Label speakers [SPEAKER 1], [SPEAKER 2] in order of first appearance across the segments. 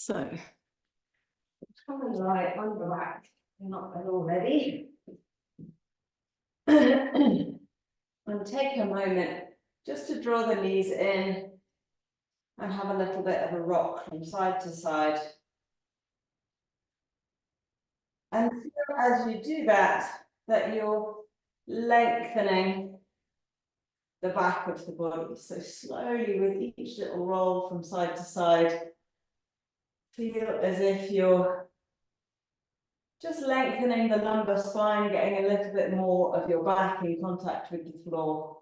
[SPEAKER 1] So, come and lie on your back, if you're not already. And take a moment just to draw the knees in and have a little bit of a rock from side to side. And feel as you do that, that you're lengthening the back of the body. So slowly with each little roll from side to side, feel as if you're just lengthening the lumbar spine, getting a little bit more of your back in contact with the floor.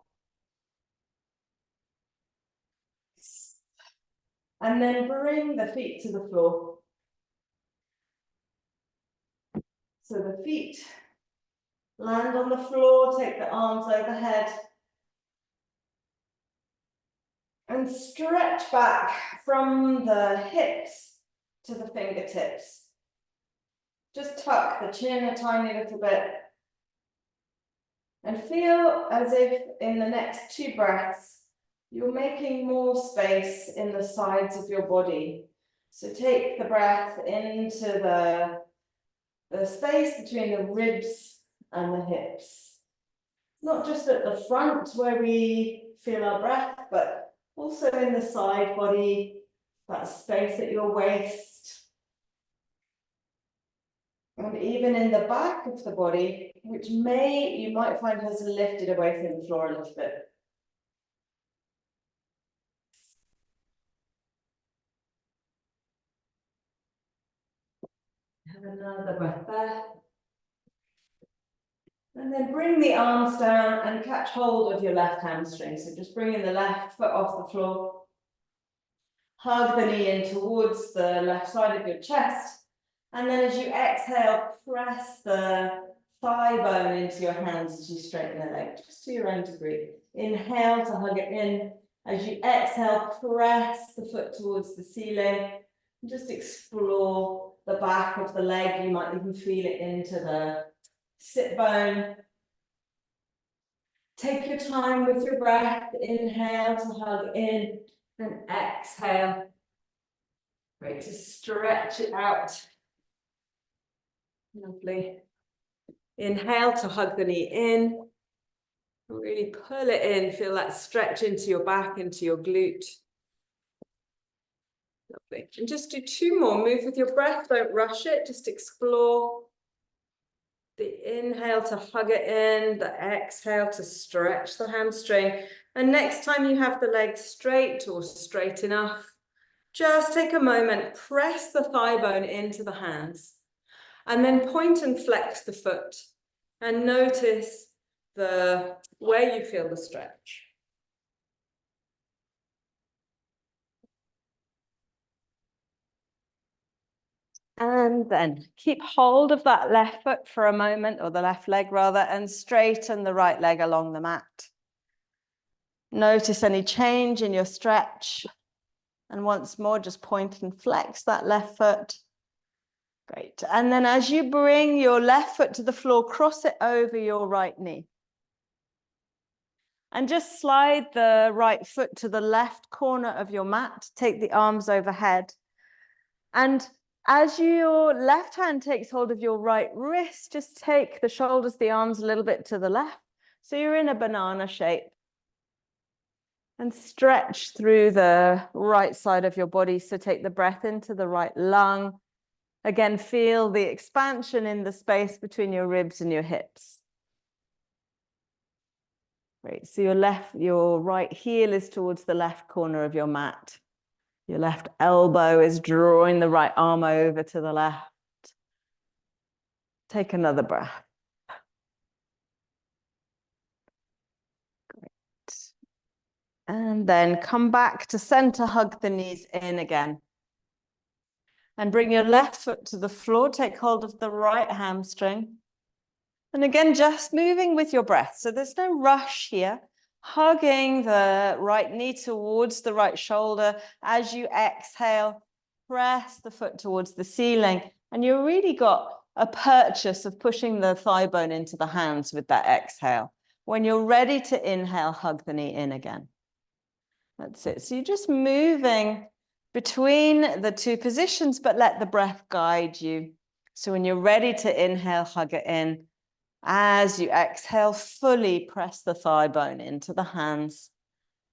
[SPEAKER 1] And then bring the feet to the floor. So the feet land on the floor, take the arms overhead. And stretch back from the hips to the fingertips. Just tuck the chin a tiny little bit. And feel as if in the next 2 breaths, you're making more space in the sides of your body. So take the breath into the space between the ribs and the hips. Not just at the front where we feel our breath, but also in the side body, that space at your waist. And even in the back of the body, which you might find has lifted away from the floor a little bit. Have another breath there. And then bring the arms down and catch hold of your left hamstring. So just bringing the left foot off the floor. Hug the knee in towards the left side of your chest. And then as you exhale, press the thigh bone into your hands as you straighten the leg, just to your own degree. Inhale to hug it in. As you exhale, press the foot towards the ceiling. And just explore the back of the leg. You might even feel it into the sit bone. Take your time with your breath. Inhale to hug in and exhale. Great to stretch it out. Lovely. Inhale to hug the knee in. Really pull it in. Feel that stretch into your back, into your glute. Lovely. And just do 2 more. Move with your breath. Don't rush it. Just explore. The inhale to hug it in. The exhale to stretch the hamstring. And next time you have the legs straight or straight enough, just take a moment. Press the thigh bone into the hands. And then point and flex the foot and notice where you feel the stretch. And then keep hold of that left foot for a moment, or the left leg rather, and straighten the right leg along the mat. Notice any change in your stretch. And once more, just point and flex that left foot. Great. And then as you bring your left foot to the floor, cross it over your right knee. And just slide the right foot to the left corner of your mat. Take the arms overhead. And as your left hand takes hold of your right wrist, just take the shoulders, the arms a little bit to the left. So you're in a banana shape. And stretch through the right side of your body. So take the breath into the right lung. Again, feel the expansion in the space between your ribs and your hips. Great. So your right heel is towards the left corner of your mat. Your left elbow is drawing the right arm over to the left. Take another breath. Great. And then come back to center, hug the knees in again. And bring your left foot to the floor. Take hold of the right hamstring. And again, just moving with your breath. So there's no rush here. Hugging the right knee towards the right shoulder. As you exhale, press the foot towards the ceiling. And you've really got a purchase of pushing the thigh bone into the hands with that exhale. When you're ready to inhale, hug the knee in again. That's it. So you're just moving between the two positions, but let the breath guide you. So when you're ready to inhale, hug it in. As you exhale, fully press the thigh bone into the hands,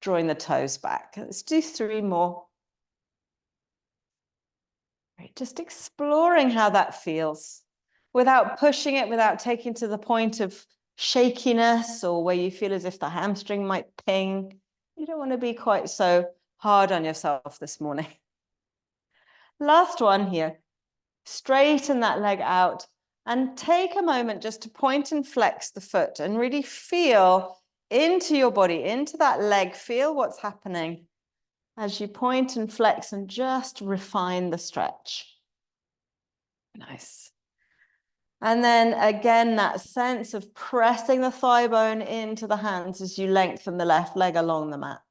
[SPEAKER 1] drawing the toes back. Let's do 3 more. Right, just exploring how that feels without pushing it, without taking to the point of shakiness or where you feel as if the hamstring might ping. You don't want to be quite so hard on yourself this morning. Last one here. Straighten that leg out and take a moment just to point and flex the foot and really feel into your body, into that leg. Feel what's happening as you point and flex and just refine the stretch. Nice. And then again, that sense of pressing the thigh bone into the hands as you lengthen the left leg along the mat.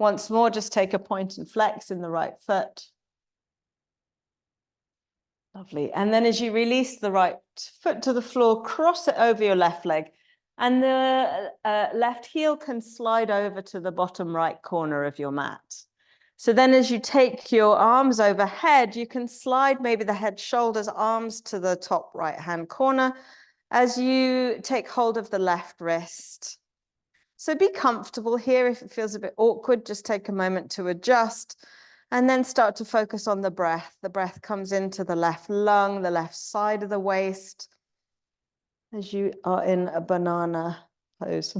[SPEAKER 1] Once more, just take a point and flex in the right foot. Lovely. And then as you release the right foot to the floor, cross it over your left leg. And the left heel can slide over to the bottom right corner of your mat. So then as you take your arms overhead, you can slide maybe the head, shoulders, arms to the top right-hand corner as you take hold of the left wrist. So be comfortable here. If it feels a bit awkward, just take a moment to adjust and then start to focus on the breath. The breath comes into the left lung, the left side of the waist, as you are in a banana pose.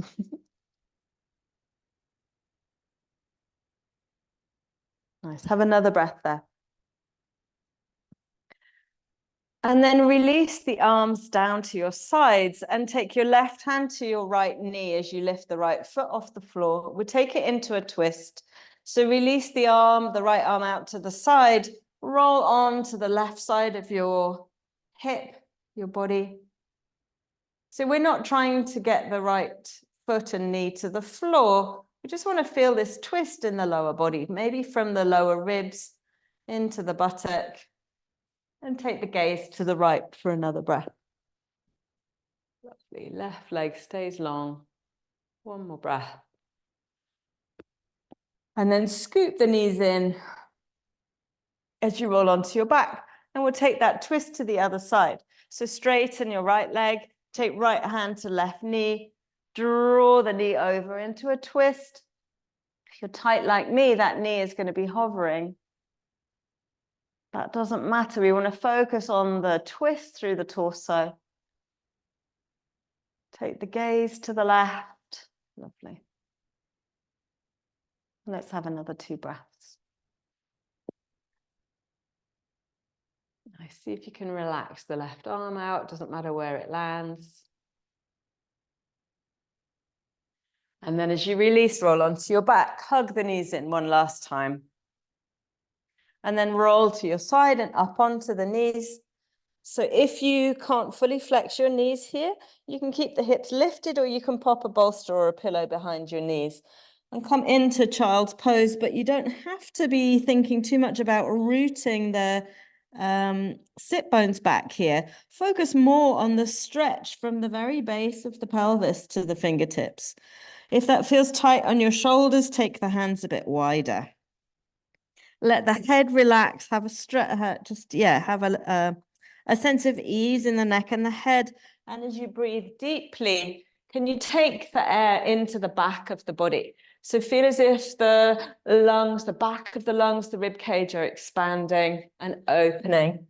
[SPEAKER 1] Nice. Have another breath there. And then release the arms down to your sides and take your left hand to your right knee as you lift the right foot off the floor. We take it into a twist. So release the arm, the right arm out to the side, roll on to the left side of your hip, your body. So we're not trying to get the right foot and knee to the floor. We just want to feel this twist in the lower body, maybe from the lower ribs into the buttock. And take the gaze to the right for another breath. Lovely. Left leg stays long. One more breath. And then scoop the knees in as you roll onto your back. And we'll take that twist to the other side. So straighten your right leg, take right hand to left knee, draw the knee over into a twist. If you're tight like me, that knee is going to be hovering. That doesn't matter. We want to focus on the twist through the torso. Take the gaze to the left. Lovely. Let's have another 2 breaths. Nice. See if you can relax the left arm out. Doesn't matter where it lands. And then as you release, roll onto your back. Hug the knees in one last time. And then roll to your side and up onto the knees. So if you can't fully flex your knees here, you can keep the hips lifted or you can pop a bolster or a pillow behind your knees and come into child's pose, but you don't have to be thinking too much about rooting the sit bones back here. Focus more on the stretch from the very base of the pelvis to the fingertips. If that feels tight on your shoulders, take the hands a bit wider. Let the head relax, have a stretch, have a sense of ease in the neck and the head. And as you breathe deeply, can you take the air into the back of the body? So feel as if the lungs, the back of the lungs, the rib cage are expanding and opening.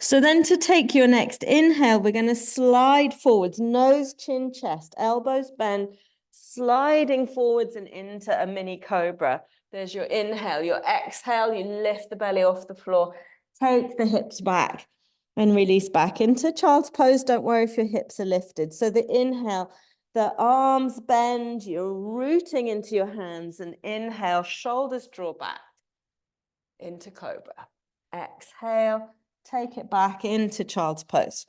[SPEAKER 1] So then to take your next inhale, we're going to slide forwards, nose, chin, chest, elbows bend, sliding forwards and into a mini cobra. There's your inhale. Your exhale, you lift the belly off the floor, take the hips back and release back into child's pose. Don't worry if your hips are lifted. So the inhale, the arms bend, you're rooting into your hands, and inhale, shoulders draw back into cobra. Exhale, take it back into child's pose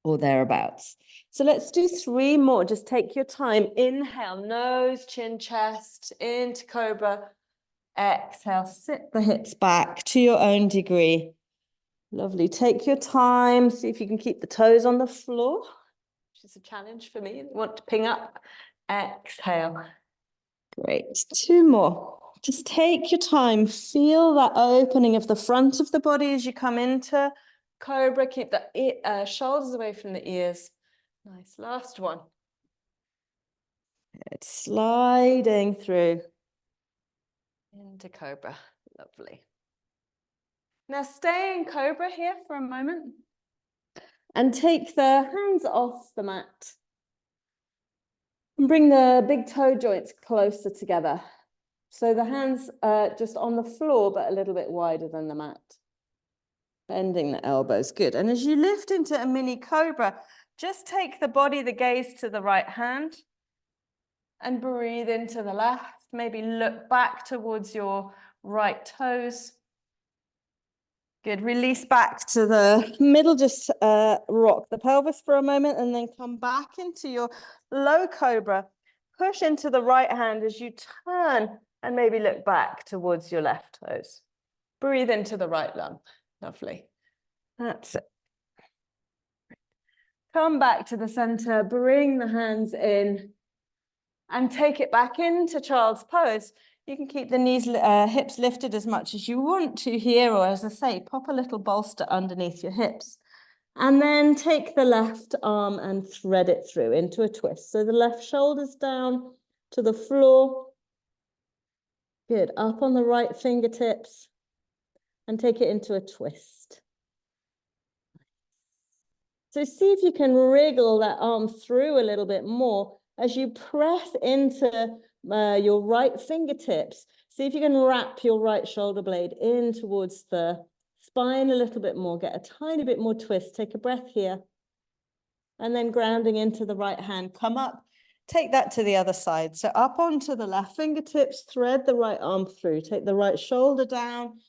[SPEAKER 1] or thereabouts. So let's do 3 more. Just take your time. Inhale, nose, chin, chest, into cobra. Exhale, sit the hips back to your own degree. Lovely. Take your time. See if you can keep the toes on the floor, which is a challenge for me. You want to ping up. Exhale.
[SPEAKER 2] Great. 2 more. Just take your time. Feel that opening of the front of the body as you come into cobra. Keep the shoulders away from the ears. Nice. Last one. Good. Sliding through into cobra. Lovely. Now stay in cobra here for a moment and take the hands off the mat and bring the big toe joints closer together. So the hands are just on the floor, but a little bit wider than the mat. Bending the elbows, good. And as you lift into a mini cobra, just take the body, the gaze to the right hand and breathe into the left. Maybe look back towards your right toes. Good, release back to the middle, just rock the pelvis for a moment and then come back into your low cobra. Push into the right hand as you turn and maybe look back towards your left toes. Breathe into the right lung. Lovely. That's it. Come back to the center, bring the hands in and take it back into child's pose. You can keep the knees, hips lifted as much as you want to here, or as I say, pop a little bolster underneath your hips. And then take the left arm and thread it through into a twist. So the left shoulder's down to the floor. Good, up on the right fingertips and take it into a twist. So see if you can wriggle that arm through a little bit more as you press into your right fingertips. See if you can wrap your right shoulder blade in towards the spine a little bit more. Get a tiny bit more twist. Take a breath here. And then grounding into the right hand. Come up. Take that to the other side. So up onto the left fingertips. Thread the right arm through. Take the right shoulder down.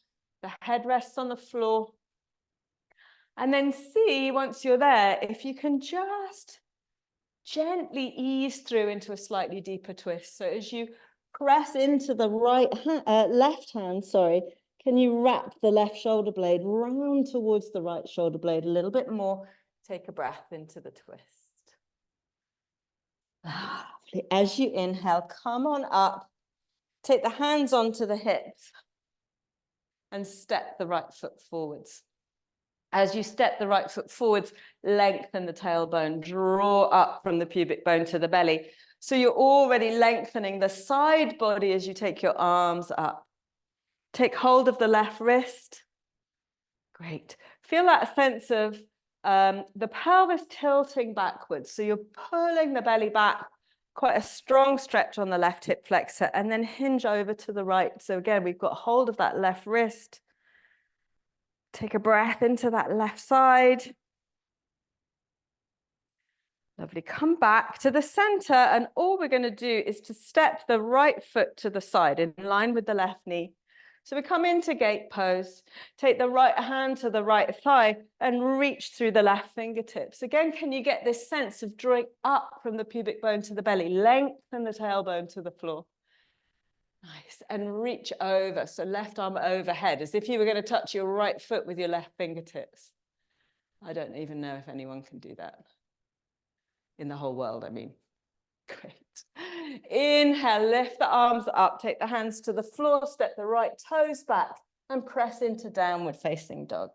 [SPEAKER 2] The head rests on the floor. And then see, once you're there, if you can just gently ease through into a slightly deeper twist. So as you press into the left hand, can you wrap the left shoulder blade round towards the right shoulder blade a little bit more? Take a breath into the twist. As you inhale, come on up. Take the hands onto the hips and step the right foot forwards. As you step the right foot forwards, lengthen the tailbone, draw up from the pubic bone to the belly. So you're already lengthening the side body as you take your arms up. Take hold of the left wrist. Great. Feel that sense of the pelvis tilting backwards. So you're pulling the belly back, quite a strong stretch on the left hip flexor, and then hinge over to the right. So again, we've got hold of that left wrist. Take a breath into that left side. Lovely. Come back to the center, and all we're going to do is to step the right foot to the side in line with the left knee. So we come into gate pose, take the right hand to the right thigh and reach through the left fingertips. Again, can you get this sense of drawing up from the pubic bone to the belly? Lengthen the tailbone to the floor. Nice. And reach over. So left arm overhead, as if you were going to touch your right foot with your left fingertips. I don't even know if anyone can do that. In the whole world, I mean. Great. Inhale, lift the arms up, take the hands to the floor, step the right toes back and press into downward facing dog.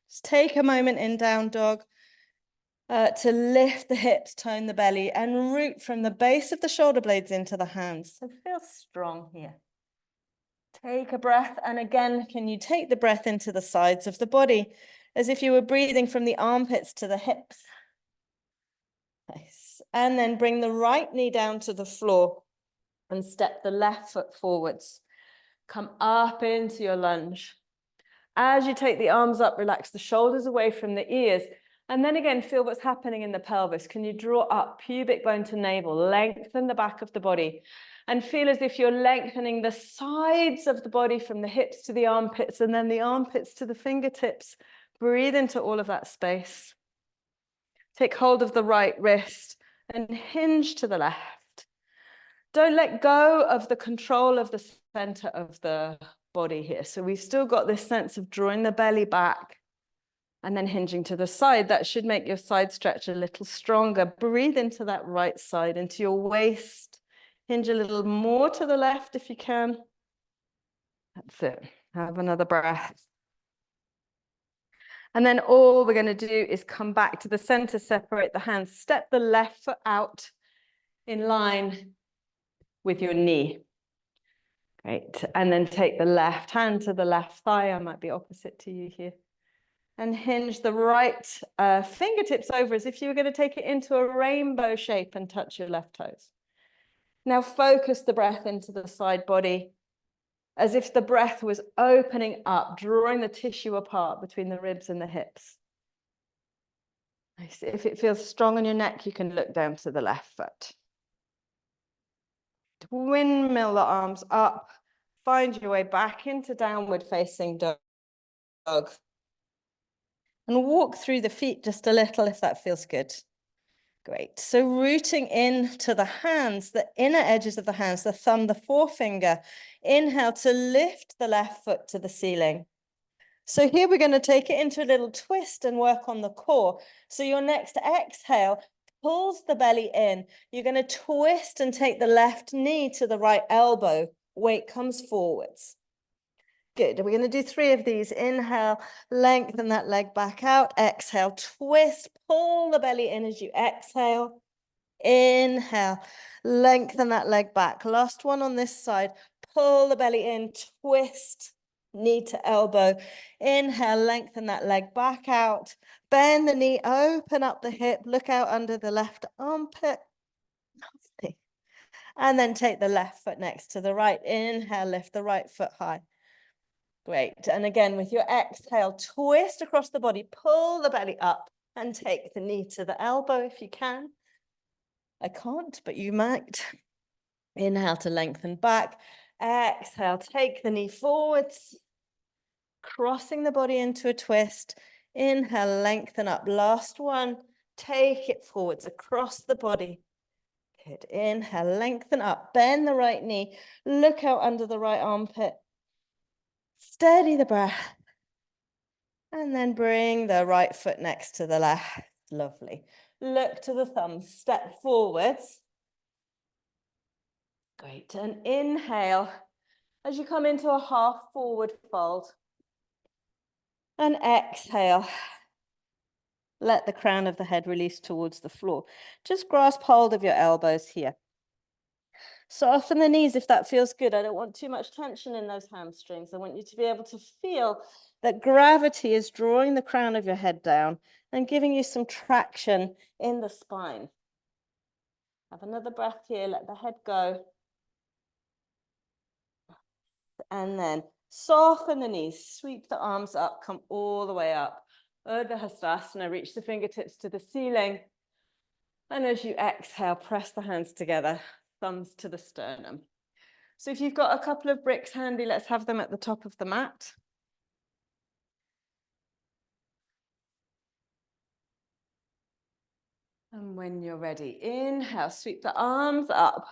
[SPEAKER 2] Just take a moment in down dog to lift the hips, tone the belly and root from the base of the shoulder blades into the hands. So feel strong here. Take a breath, and again, can you take the breath into the sides of the body as if you were breathing from the armpits to the hips. Nice. And then bring the right knee down to the floor and step the left foot forwards. Come up into your lunge. As you take the arms up, relax the shoulders away from the ears. And then again, feel what's happening in the pelvis. Can you draw up pubic bone to navel, lengthen the back of the body, and feel as if you're lengthening the sides of the body from the hips to the armpits, and then the armpits to the fingertips. Breathe into all of that space. Take hold of the right wrist and hinge to the left. Don't let go of the control of the center of the body here. So we've still got this sense of drawing the belly back and then hinging to the side. That should make your side stretch a little stronger. Breathe into that right side, into your waist, Hinge a little more to the left if you can. That's it. Have another breath. And then all we're going to do is come back to the center, separate the hands, step the left foot out in line with your knee. Great. And then take the left hand to the left thigh. I might be opposite to you here. And hinge the right fingertips over as if you were going to take it into a rainbow shape and touch your left toes. Now focus the breath into the side body as if the breath was opening up, drawing the tissue apart between the ribs and the hips. Nice. If it feels strong on your neck, you can look down to the left foot. Windmill the arms up. Find your way back into downward facing dog. And walk through the feet just a little if that feels good. Great. So rooting into the hands, the inner edges of the hands, the thumb, the forefinger. Inhale to lift the left foot to the ceiling. So here we're going to take it into a little twist and work on the core. So your next exhale pulls the belly in. You're going to twist and take the left knee to the right elbow. Weight comes forwards. Good. We're going to do 3 of these. Inhale, lengthen that leg back out. Exhale, twist, pull the belly in as you exhale. Inhale, lengthen that leg back. Last one on this side. Pull the belly in, twist, knee to elbow. Inhale, lengthen that leg back out. Bend the knee, open up the hip, look out under the left armpit. Lovely. And then take the left foot next to the right. Inhale, lift the right foot high. Great. And again, with your exhale, twist across the body, pull the belly up and take the knee to the elbow if you can. I can't, but you might. Inhale to lengthen back. Exhale, take the knee forwards, crossing the body into a twist. Inhale, lengthen up. Last one. Take it forwards across the body. Good. Inhale, lengthen up. Bend the right knee. Look out under the right armpit. Steady the breath. And then bring the right foot next to the left. Lovely. Look to the thumbs. Step forwards. Great. And inhale as you come into a half forward fold. And exhale. Let the crown of the head release towards the floor. Just grasp hold of your elbows here. Soften the knees if that feels good. I don't want too much tension in those hamstrings. I want you to be able to feel that gravity is drawing the crown of your head down and giving you some traction in the spine. Have another breath here. Let the head go. And then soften the knees. Sweep the arms up. Come all the way up. Urdhva Hastasana. Reach the fingertips to the ceiling. And as you exhale, press the hands together. Thumbs to the sternum. So if you've got a couple of bricks handy, let's have them at the top of the mat. And when you're ready, inhale, sweep the arms up.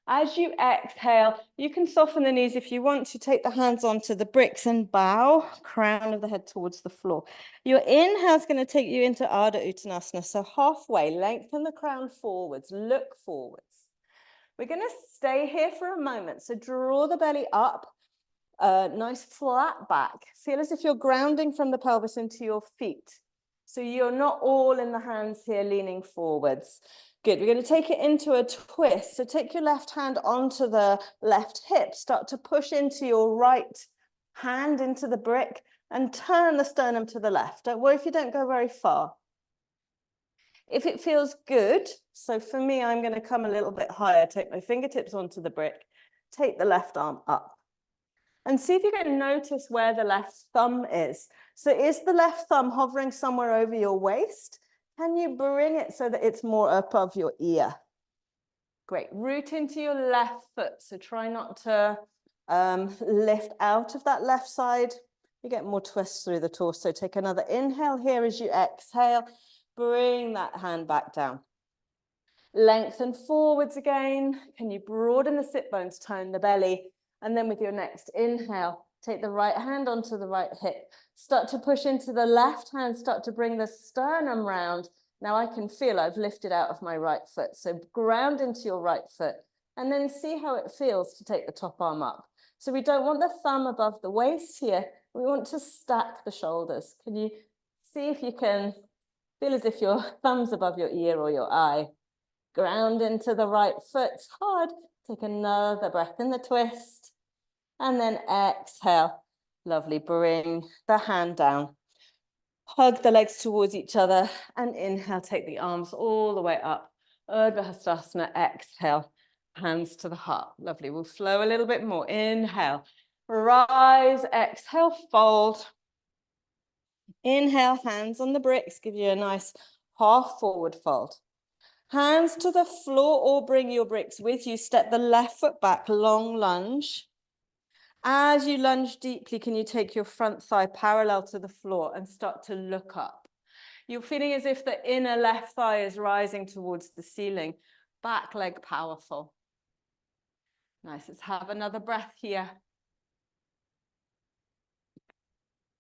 [SPEAKER 2] As you exhale, you can soften the knees if you want to. Take the hands onto the bricks and bow, crown of the head towards the floor. Your inhale is going to take you into Ardha Uttanasana. So halfway, lengthen the crown forwards, look forwards. We're going to stay here for a moment. So draw the belly up, nice flat back. Feel as if you're grounding from the pelvis into your feet. So you're not all in the hands here leaning forwards. Good. We're going to take it into a twist. So take your left hand onto the left hip. Start to push into your right hand into the brick and turn the sternum to the left. Don't worry if you don't go very far. If it feels good, so for me, I'm going to come a little bit higher, take my fingertips onto the brick, take the left arm up. And see if you can notice where the left thumb is. So is the left thumb hovering somewhere over your waist? Can you bring it so that it's more above your ear? Great. Root into your left foot. So try not to lift out of that left side. You get more twists through the torso. Take another inhale here as you exhale. Bring that hand back down. Lengthen forwards again. Can you broaden the sit bones, tone the belly? And then with your next inhale, take the right hand onto the right hip. Start to push into the left hand, start to bring the sternum round. Now I can feel I've lifted out of my right foot. So ground into your right foot. And then see how it feels to take the top arm up. So we don't want the thumb above the waist here. We want to stack the shoulders. Can you see if you can feel as if your thumb's above your ear or your eye? Ground into the right foot hard. Take another breath in the twist. And then exhale. Lovely. Bring the hand down. Hug the legs towards each other. And inhale, take the arms all the way up. Urdhva Hastasana. Exhale. Hands to the heart. Lovely. We'll slow a little bit more. Inhale. Rise. Exhale. Fold. Inhale. Hands on the bricks. Give you a nice half forward fold. Hands to the floor or bring your bricks with you. Step the left foot back, long lunge. As you lunge deeply, can you take your front thigh parallel to the floor and start to look up? You're feeling as if the inner left thigh is rising towards the ceiling. Back leg powerful. Nice, let's have another breath here.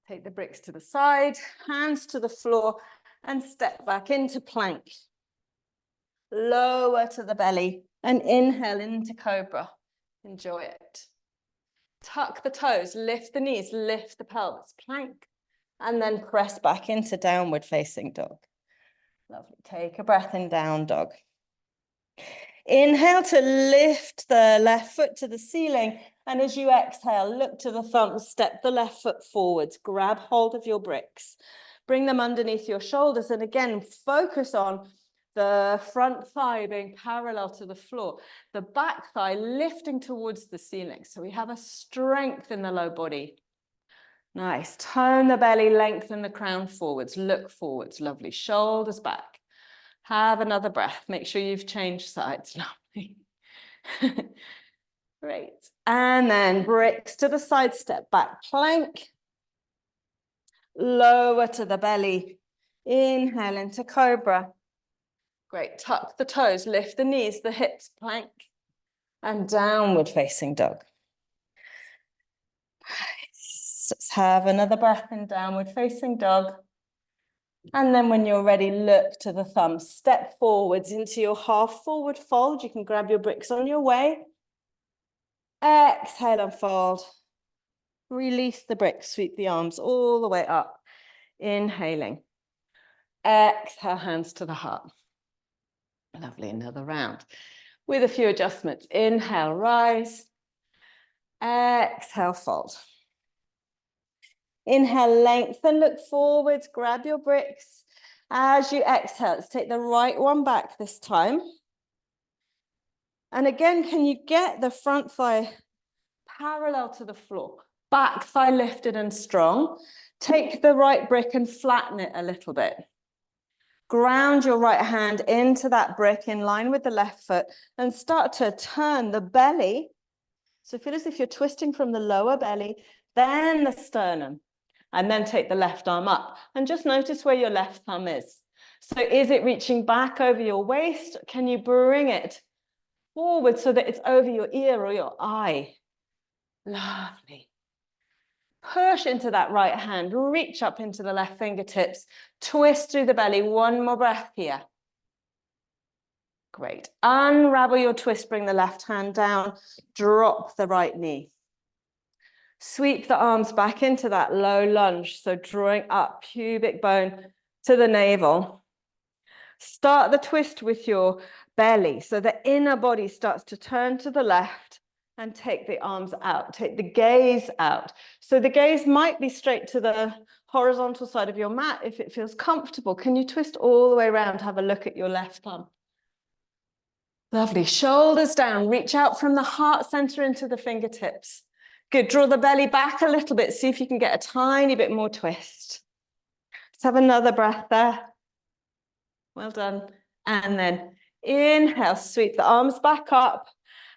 [SPEAKER 2] Take the bricks to the side, hands to the floor, and step back into plank. Lower to the belly and inhale into cobra. Enjoy it. Tuck the toes, lift the knees, lift the pelvis, plank, and then press back into downward facing dog. Lovely. Take a breath in down dog. Inhale to lift the left foot to the ceiling. And as you exhale, look to the thumbs, step the left foot forwards, grab hold of your bricks, bring them underneath your shoulders. And again, focus on the front thigh being parallel to the floor, the back thigh lifting towards the ceiling. So we have a strength in the low body. Nice. Tone the belly, lengthen the crown forwards, look forwards. Lovely. Shoulders back. Have another breath. Make sure you've changed sides. Lovely. Great. And then bricks to the side, step back, plank. Lower to the belly. Inhale into cobra. Great. Tuck the toes, lift the knees, the hips, plank, and downward facing dog. Let's have another breath in downward facing dog. And then when you're ready, look to the thumbs, step forwards into your half forward fold. You can grab your bricks on your way. Exhale and fold. Release the bricks, sweep the arms all the way up. Inhaling. Exhale, hands to the heart. Lovely, another round. With a few adjustments. Inhale, rise. Exhale, fold. Inhale, lengthen, look forwards, grab your bricks. As you exhale, let's take the right one back this time. And again, can you get the front thigh parallel to the floor? Back thigh lifted and strong. Take the right brick and flatten it a little bit. Ground your right hand into that brick in line with the left foot and start to turn the belly. So feel as if you're twisting from the lower belly, then the sternum, and then take the left arm up. And just notice where your left thumb is. So is it reaching back over your waist? Can you bring it forward so that it's over your ear or your eye? Lovely. Push into that right hand, reach up into the left fingertips, twist through the belly. One more breath here. Great. Unravel your twist, bring the left hand down, drop the right knee. Sweep the arms back into that low lunge, so drawing up pubic bone to the navel. Start the twist with your belly, so the inner body starts to turn to the left and take the arms out, take the gaze out. So the gaze might be straight to the horizontal side of your mat if it feels comfortable. Can you twist all the way around? Have a look at your left thumb. Lovely. Shoulders down. Reach out from the heart center into the fingertips. Good. Draw the belly back a little bit. See if you can get a tiny bit more twist. Let's have another breath there. Well done. And then inhale, sweep the arms back up.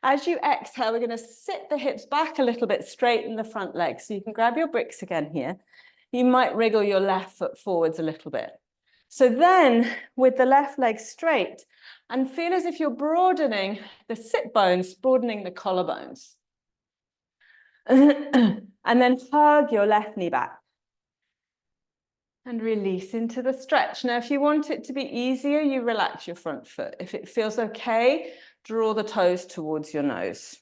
[SPEAKER 2] As you exhale, we're going to sit the hips back a little bit, straighten the front leg. So you can grab your bricks again here. You might wriggle your left foot forwards a little bit. So then with the left leg straight, and feel as if you're broadening the sit bones, broadening the collarbones. And then hug your left knee back. And release into the stretch. Now, if you want it to be easier, you relax your front foot. If it feels okay, draw the toes towards your nose.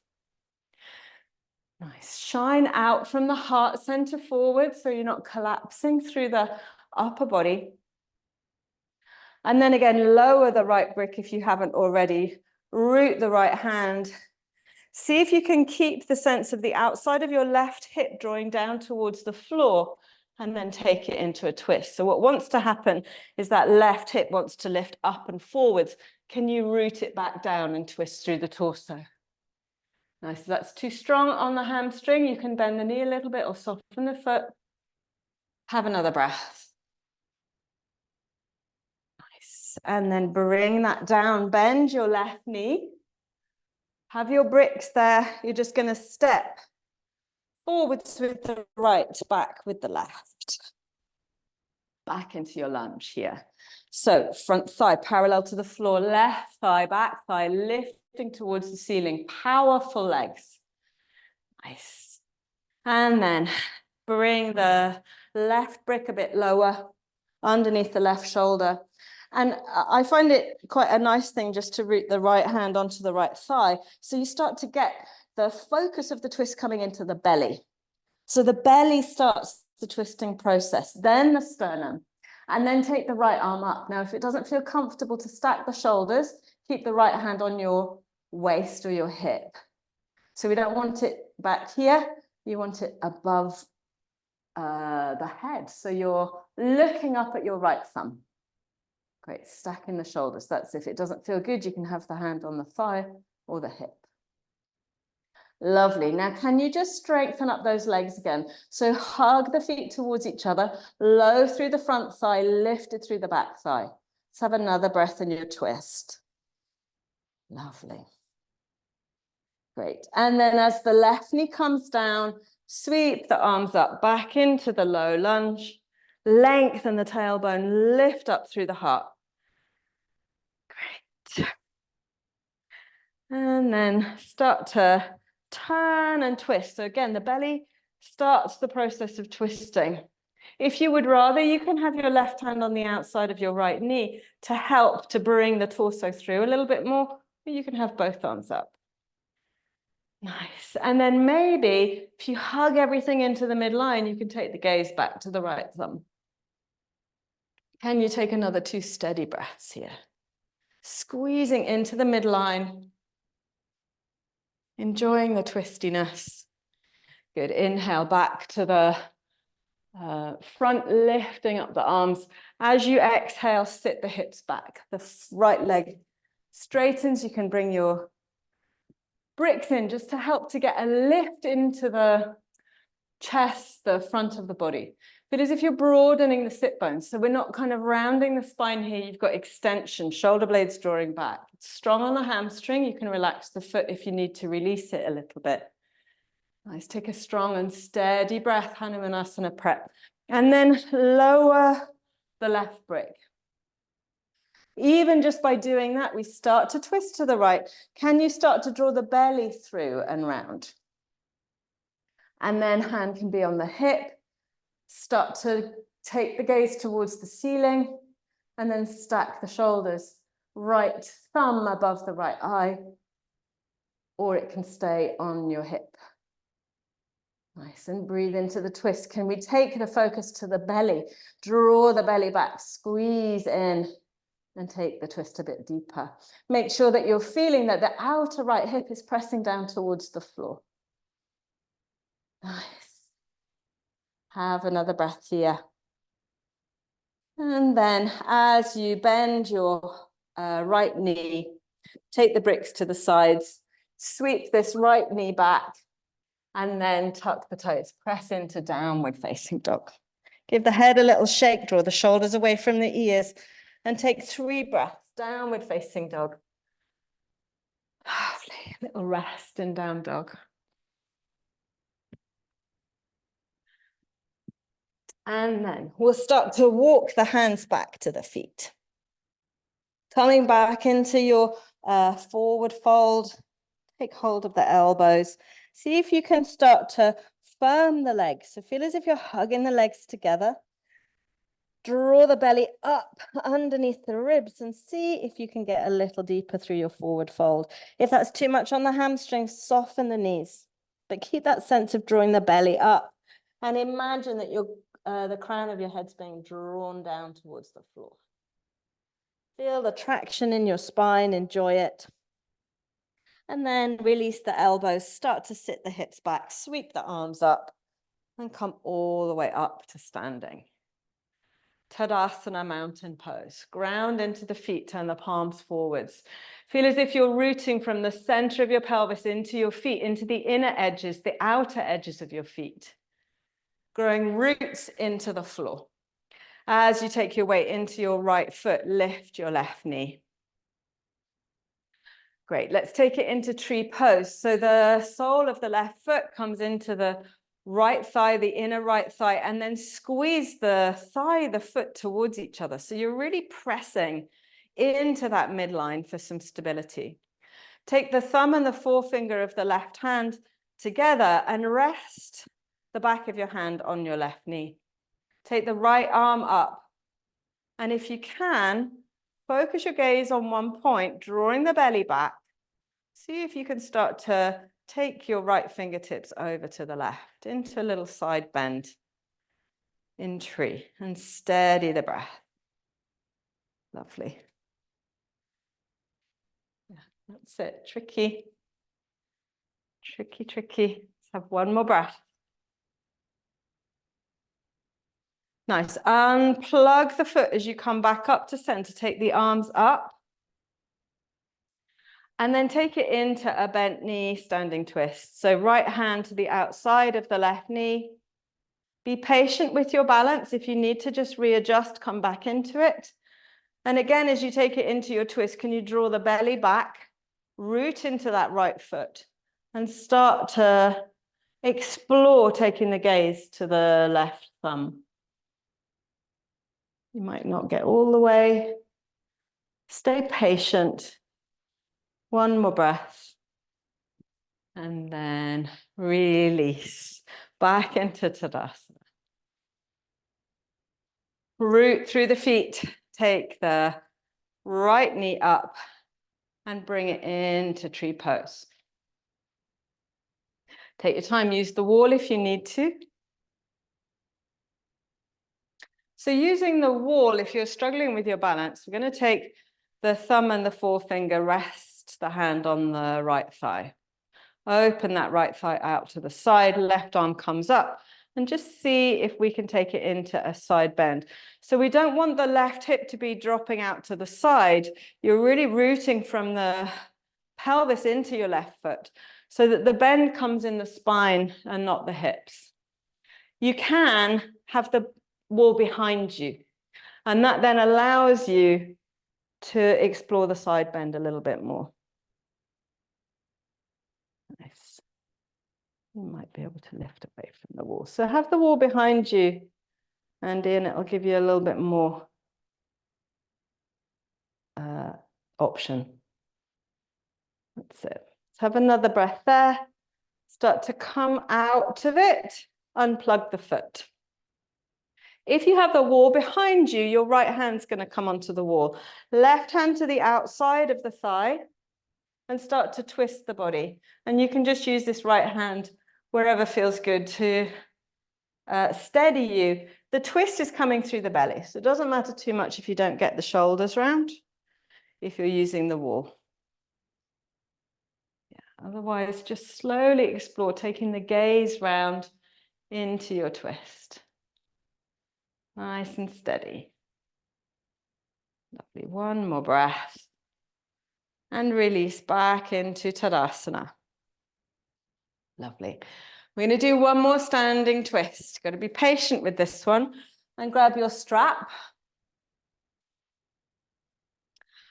[SPEAKER 2] Nice. Shine out from the heart center forward so you're not collapsing through the upper body. And then again, lower the right brick if you haven't already. Root the right hand. See if you can keep the sense of the outside of your left hip drawing down towards the floor, and then take it into a twist. So what wants to happen is that left hip wants to lift up and forwards. Can you root it back down and twist through the torso? Nice. If that's too strong on the hamstring, you can bend the knee a little bit or soften the foot. Have another breath. Nice. And then bring that down. Bend your left knee. Have your bricks there. You're just going to step forwards with the right, back with the left. Back into your lunge here. So front thigh parallel to the floor, left thigh, back thigh, lifting towards the ceiling. Powerful legs. Nice. And then bring the left brick a bit lower underneath the left shoulder. And I find it quite a nice thing just to root the right hand onto the right thigh. So you start to get the focus of the twist coming into the belly. So the belly starts the twisting process, then the sternum, and then take the right arm up. Now, if it doesn't feel comfortable to stack the shoulders, keep the right hand on your waist or your hip. So we don't want it back here. You want it above the head. So you're looking up at your right thumb. Great, stacking the shoulders. That's if it doesn't feel good, you can have the hand on the thigh or the hip. Lovely. Now, can you just strengthen up those legs again? So hug the feet towards each other, low through the front thigh, lifted through the back thigh. Let's have another breath in your twist. Lovely. Great. And then as the left knee comes down, sweep the arms up back into the low lunge. Lengthen the tailbone, lift up through the heart. Great. And then start to turn and twist. So again, the belly starts the process of twisting. If you would rather, you can have your left hand on the outside of your right knee to help to bring the torso through a little bit more, or you can have both arms up. Nice. And then maybe if you hug everything into the midline, you can take the gaze back to the right thumb. Can you take another 2 steady breaths here? Squeezing into the midline. Enjoying the twistiness. Good. Inhale back to the front, lifting up the arms. As you exhale, sit the hips back. The right leg straightens. You can bring your bricks in just to help to get a lift into the chest, the front of the body. But as if you're broadening the sit bones. So we're not kind of rounding the spine here. You've got extension, shoulder blades drawing back. It's strong on the hamstring. You can relax the foot if you need to release it a little bit. Nice. Take a strong and steady breath, Hanumanasana prep. And then lower the left brick. Even just by doing that, we start to twist to the right. Can you start to draw the belly through and round? And then hand can be on the hip. Start to take the gaze towards the ceiling and then stack the shoulders. Right thumb above the right eye, or it can stay on your hip. Nice, and breathe into the twist. Can we take the focus to the belly? Draw the belly back, squeeze in, and take the twist a bit deeper. Make sure that you're feeling that the outer right hip is pressing down towards the floor. Nice. Have another breath here. And then as you bend your right knee, take the bricks to the sides, sweep this right knee back, and then tuck the toes. Press into downward facing dog. Give the head a little shake, draw the shoulders away from the ears, and take 3 breaths, downward facing dog. Lovely, little rest in down dog. And then we'll start to walk the hands back to the feet. Coming back into your forward fold, take hold of the elbows. See if you can start to firm the legs. So feel as if you're hugging the legs together. Draw the belly up underneath the ribs and see if you can get a little deeper through your forward fold. If that's too much on the hamstrings, soften the knees, but keep that sense of drawing the belly up. And imagine that the crown of your head's being drawn down towards the floor. Feel the traction in your spine, enjoy it. And then release the elbows, start to sit the hips back, sweep the arms up, and come all the way up to standing. Tadasana mountain pose. Ground into the feet, turn the palms forwards. Feel as if you're rooting from the center of your pelvis into your feet, into the inner edges, the outer edges of your feet. Growing roots into the floor. As you take your weight into your right foot, lift your left knee. Great, let's take it into tree pose. So the sole of the left foot comes into the right thigh, the inner right thigh, and then squeeze the thigh, the foot towards each other. So you're really pressing into that midline for some stability. Take the thumb and the forefinger of the left hand together and rest the back of your hand on your left knee. Take the right arm up. And if you can, focus your gaze on one point, drawing the belly back. See if you can start to take your right fingertips over to the left into a little side bend in tree and steady the breath. Lovely. Yeah, that's it. Tricky. Tricky, tricky. Let's have one more breath. Nice. Unplug the foot as you come back up to center. Take the arms up. And then take it into a bent knee standing twist. So right hand to the outside of the left knee. Be patient with your balance. If you need to just readjust, come back into it. And again, as you take it into your twist, can you draw the belly back, root into that right foot, and start to explore taking the gaze to the left thumb. You might not get all the way. Stay patient. One more breath. And then release back into Tadasana. Root through the feet. Take the right knee up and bring it into tree pose. Take your time, use the wall if you need to. So using the wall, if you're struggling with your balance, we're going to take the thumb and the forefinger, rest the hand on the right thigh. Open that right thigh out to the side, left arm comes up, and just see if we can take it into a side bend. So we don't want the left hip to be dropping out to the side. You're really rooting from the pelvis into your left foot so that the bend comes in the spine and not the hips. You can have the wall behind you, and that then allows you to explore the side bend a little bit more. Nice. You might be able to lift away from the wall. So have the wall behind you, and it'll give you a little bit more option. That's it. Let's have another breath there. Start to come out of it. Unplug the foot. If you have the wall behind you, your right hand's going to come onto the wall. Left hand to the outside of the thigh and start to twist the body. And you can just use this right hand wherever feels good to steady you. The twist is coming through the belly, so it doesn't matter too much if you don't get the shoulders round, if you're using the wall. Yeah. Otherwise, just slowly explore, taking the gaze round into your twist. Nice and steady. Lovely. One more breath. And release back into Tadasana. Lovely. We're going to do one more standing twist. Got to be patient with this one. And grab your strap.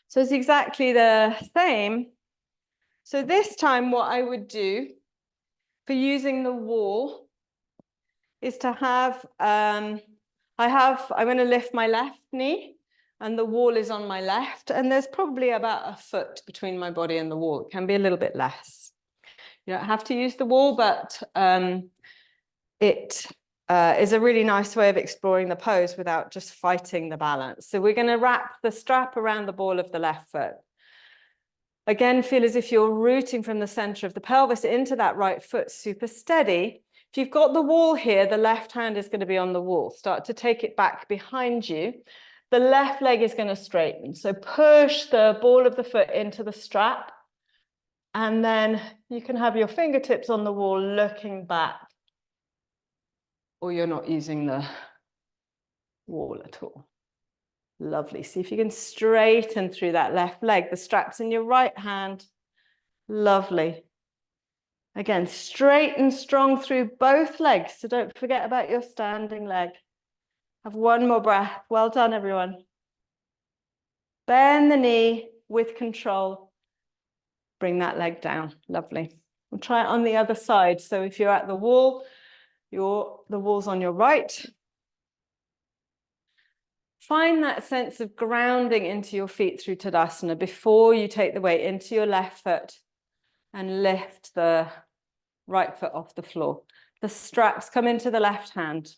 [SPEAKER 2] So it's exactly the same. So this time what I would do for using the wall is to have, I'm going to lift my left knee and the wall is on my left. And there's probably about a foot between my body and the wall. It can be a little bit less. You don't have to use the wall, but it is a really nice way of exploring the pose without just fighting the balance. So we're going to wrap the strap around the ball of the left foot. Again, feel as if you're rooting from the center of the pelvis into that right foot, super steady. If you've got the wall here, the left hand is going to be on the wall. Start to take it back behind you. The left leg is going to straighten. So push the ball of the foot into the strap. And then you can have your fingertips on the wall looking back. Or you're not using the wall at all. Lovely. See if you can straighten through that left leg. The strap's in your right hand. Lovely. Again, straight and strong through both legs. So don't forget about your standing leg. Have one more breath. Well done, everyone. Bend the knee with control. Bring that leg down. Lovely. We'll try it on the other side. So if you're at the wall, the wall's on your right. Find that sense of grounding into your feet through Tadasana before you take the weight into your left foot and lift the right foot off the floor. The straps come into the left hand.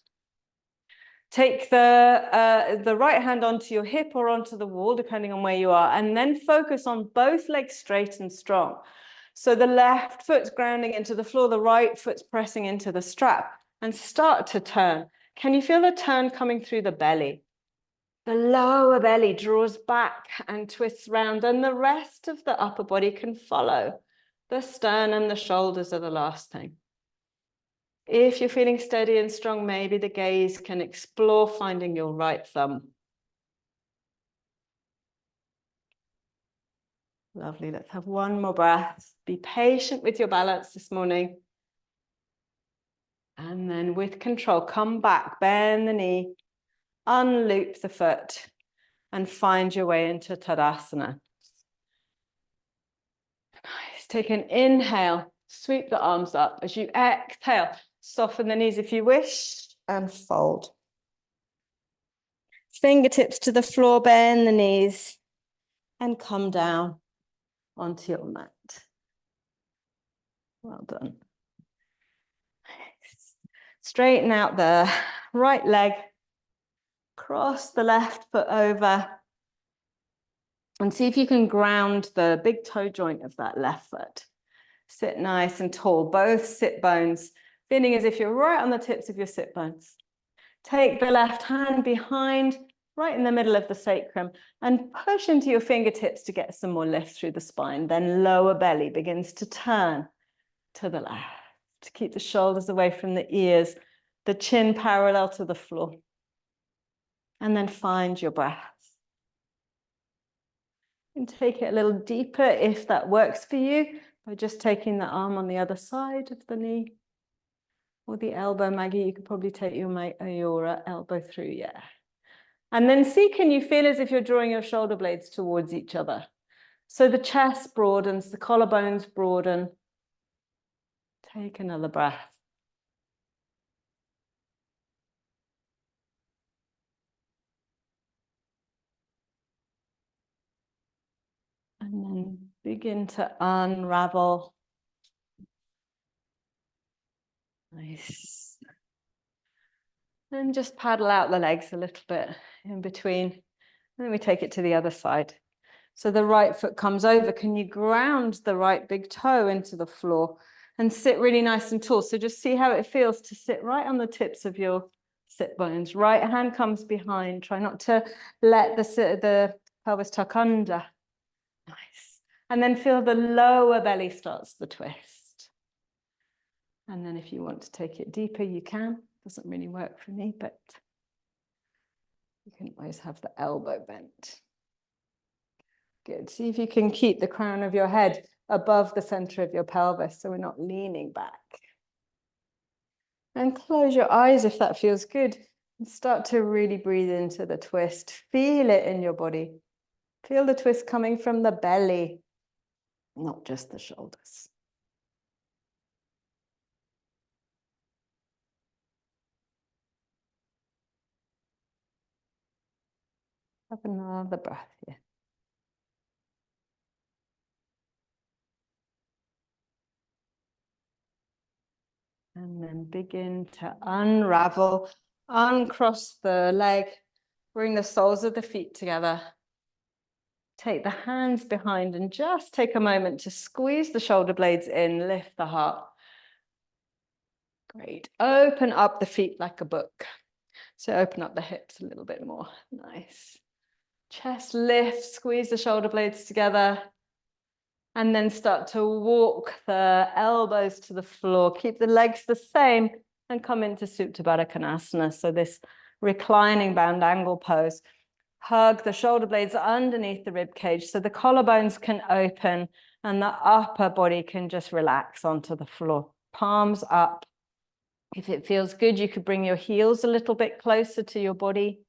[SPEAKER 2] Take the right hand onto your hip or onto the wall, depending on where you are, and then focus on both legs straight and strong. So the left foot's grounding into the floor, the right foot's pressing into the strap, and start to turn. Can you feel the turn coming through the belly? The lower belly draws back and twists round, and the rest of the upper body can follow. The sternum, the shoulders are the last thing. If you're feeling steady and strong, maybe the gaze can explore finding your right thumb. Lovely. Let's have one more breath. Be patient with your balance this morning. And then with control, come back, bend the knee, unloop the foot, and find your way into Tadasana. Nice. Take an inhale, sweep the arms up. As you exhale, soften the knees if you wish, and fold. Fingertips to the floor, bend the knees, and come down onto your mat. Well done. Straighten out the right leg, cross the left foot over, and see if you can ground the big toe joint of that left foot. Sit nice and tall, both sit bones, feeling as if you're right on the tips of your sit bones. Take the left hand behind, right in the middle of the sacrum, and push into your fingertips to get some more lift through the spine. Then lower belly begins to turn to the left, to keep the shoulders away from the ears, the chin parallel to the floor. And then find your breath. And take it a little deeper if that works for you, by just taking the arm on the other side of the knee. Or the elbow, Maggie, you could probably take your elbow through, yeah. And then see, can you feel as if you're drawing your shoulder blades towards each other? So the chest broadens, the collarbones broaden. Take another breath. And then begin to unravel. Nice. And just paddle out the legs a little bit in between. And then we take it to the other side. So the right foot comes over. Can you ground the right big toe into the floor and sit really nice and tall? So just see how it feels to sit right on the tips of your sit bones. Right hand comes behind. Try not to let the pelvis tuck under. Nice. And then feel the lower belly starts the twist. And then if you want to take it deeper, you can. Doesn't really work for me, but you can always have the elbow bent. Good. See if you can keep the crown of your head above the center of your pelvis so we're not leaning back. And close your eyes if that feels good. And start to really breathe into the twist. Feel it in your body. Feel the twist coming from the belly, not just the shoulders. Have another breath here. And then begin to unravel, uncross the leg, bring the soles of the feet together. Take the hands behind and just take a moment to squeeze the shoulder blades in, lift the heart. Great. Open up the feet like a book. So open up the hips a little bit more. Nice. Chest lift, squeeze the shoulder blades together. And then start to walk the elbows to the floor. Keep the legs the same and come into Supta Baddha Konasana. So this reclining bound angle pose. Hug the shoulder blades underneath the rib cage so the collarbones can open and the upper body can just relax onto the floor. Palms up. If it feels good, you could bring your heels a little bit closer to your body.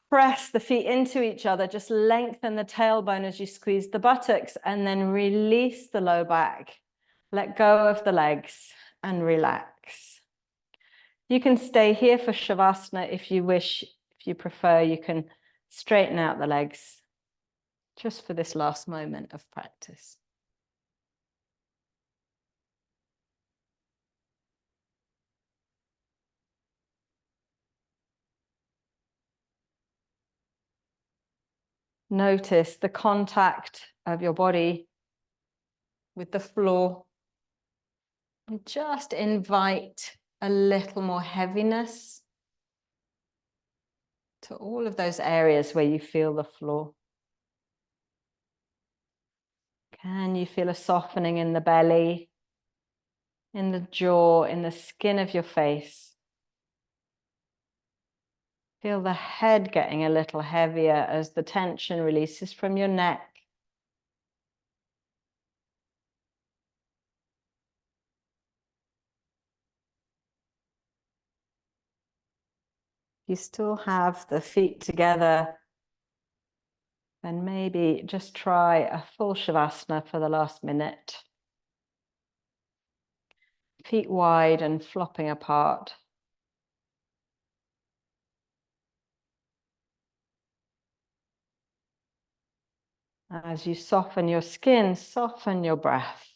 [SPEAKER 2] Press the feet into each other, just lengthen the tailbone as you squeeze the buttocks and then release the low back. Let go of the legs and relax. You can stay here for Shavasana if you wish. If you prefer, you can straighten out the legs just for this last moment of practice. Notice the contact of your body with the floor. And just invite a little more heaviness to all of those areas where you feel the floor. Can you feel a softening in the belly, in the jaw, in the skin of your face? Feel the head getting a little heavier as the tension releases from your neck. You still have the feet together, then maybe just try a full Shavasana for the last minute. Feet wide and flopping apart. As you soften your skin, soften your breath.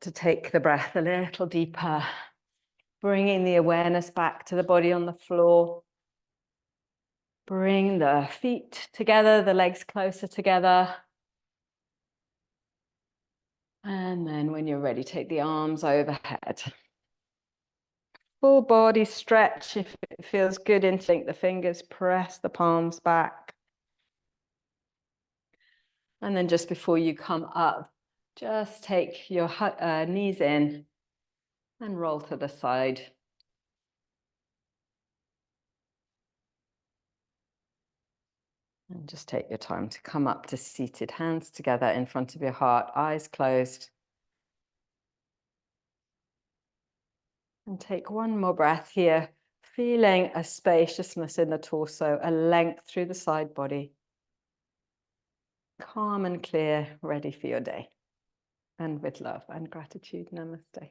[SPEAKER 2] To take the breath a little deeper, bringing the awareness back to the body on the floor. Bring the feet together, the legs closer together. And then when you're ready, take the arms overhead. Full body stretch. If it feels good, interlink the fingers, press the palms back. And then just before you come up, just take your knees in and roll to the side. And just take your time to come up to seated, hands together in front of your heart, eyes closed. And take one more breath here, feeling a spaciousness in the torso, a length through the side body. Calm and clear, ready for your day. And with love and gratitude, namaste.